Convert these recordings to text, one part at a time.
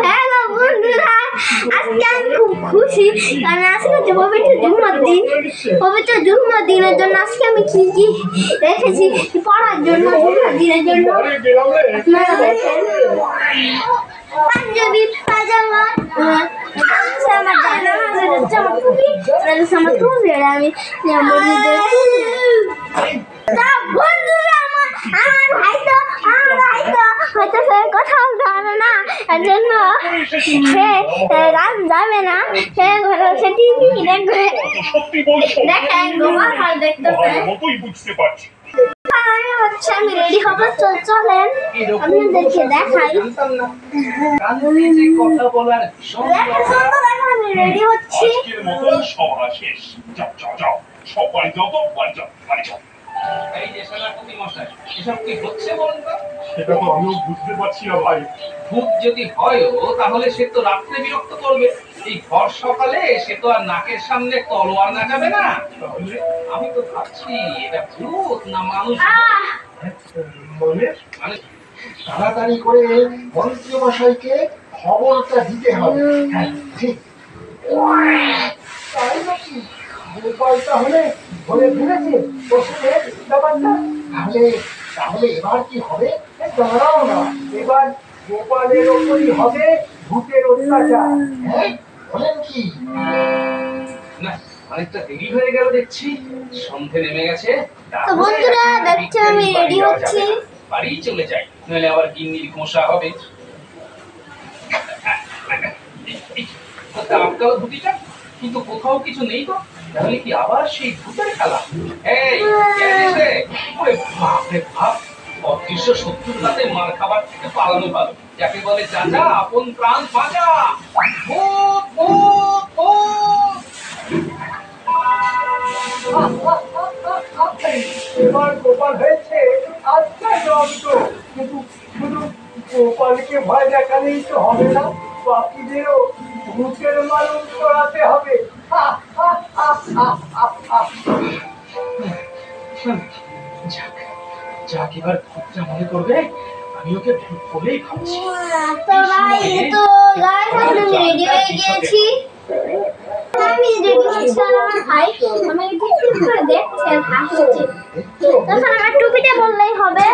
Hello বন্ধুরা, আজকে আমি খুব খুশি কারণ আজকে হচ্ছে পবিত্র জন্মদিন। পবিত্র জন্মদিনের জন্য আজকে আমি কি কি রেখেছি পড়ার জন্য, জন্মদিনের জন্য আপনারা দেখেন। পাঞ্জাবি, পাজামা, আমার জানামাজ, আমার টুপি, আমার টুপি আমি বন্ধুরা আমার ভাই তো হয়তো সে কথা জানে না, এর জন্য সে রাত যাবে না, সে ঘরে সে টিভি দেখবে। দেখেন গোমার হাল দেখতেছে। আমি রেডি হবো, চলেন আপনাদেরকে দেখাই। আমি রেডি হচ্ছি। সেটা তো আমিও বুঝতে পারছি না ভাই। ভূত যদি হয়ও তাহলে সে তো রাত্রে বিরক্ত করবে, এই ভর সকালে সে তো আর নাকের সামনে তলোয়ার নাচাবে না। তাহলে আমি তো ভাবছি এটা ভূত না মানুষ। মানে তাড়াতাড়ি করে মন্ত্রী মশাইকে খবরটা দিতে হবে। ঠিক তাই নাকি? গোপালটা হলে ধরে ফেলেছে ওষুধের ব্যাপারটা। তাহলে এবার কি হবে? দাঁড়াও না, এবার গোপালের ওপরই হবে ভূতের অত্যাচার। হ্যাঁ বলেন কি? না, অনেকটা দেরি হয়ে গেল দেখছি, সন্ধে নেমে গেছে। তো বন্ধুরা দেখছো আমি রেডি হচ্ছি। বাড়ি চলে যাই, নইলে আবার গিন্নির ঘোষা হবে। আটকালো ধুতিটা, কিন্তু কোথাও কিছু নেই তো। তাহলে কি আবার সেই ভূতের খেলা? এই ওরে বাপ রে বাপ, অদৃশ্য শত্রুর হাতে মার খাবার থেকে পালানো ভালো। যাকে বলে চাচা আপন প্রাণ বাঁচা। ভূত ভূত ভূত। এবার গোপাল হয়েছে আচ্ছা যন্ত্র, কিন্তু শুধু গোপালকে ভয় দেখালেই তো হবে না, বাকিদেরও ভূতের মানুষ করাতে হবে। যাক এবার ভূতটা মনে করবে আমি ওকে ভূত বলেই ভাবছি। তো ভাই তো গাইস আমি রেডি হয়ে গেছি। আমি রেডি হচ্ছি আর আমার ভাই আমাকে ঠিক করে দেখছে, হাসছে। তখন আমার টুপিটা বললেই হবে।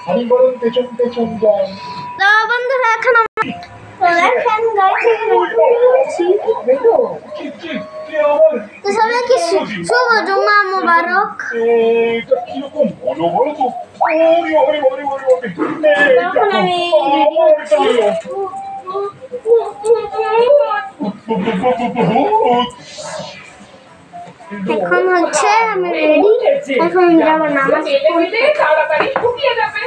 আমি বরং পেছন পেছন যাই। তো বন্ধুরা এখন দেখেন গাইস তো সবাইকে শুভ জুমা মুবারক। এটা কিরকম বলো বলো তো? তখন আমি এখন হচ্ছে আমি রেডি, এখন যাবো নামাজ পড়তে। তাড়াতাড়ি ঢুকিয়ে যাবে।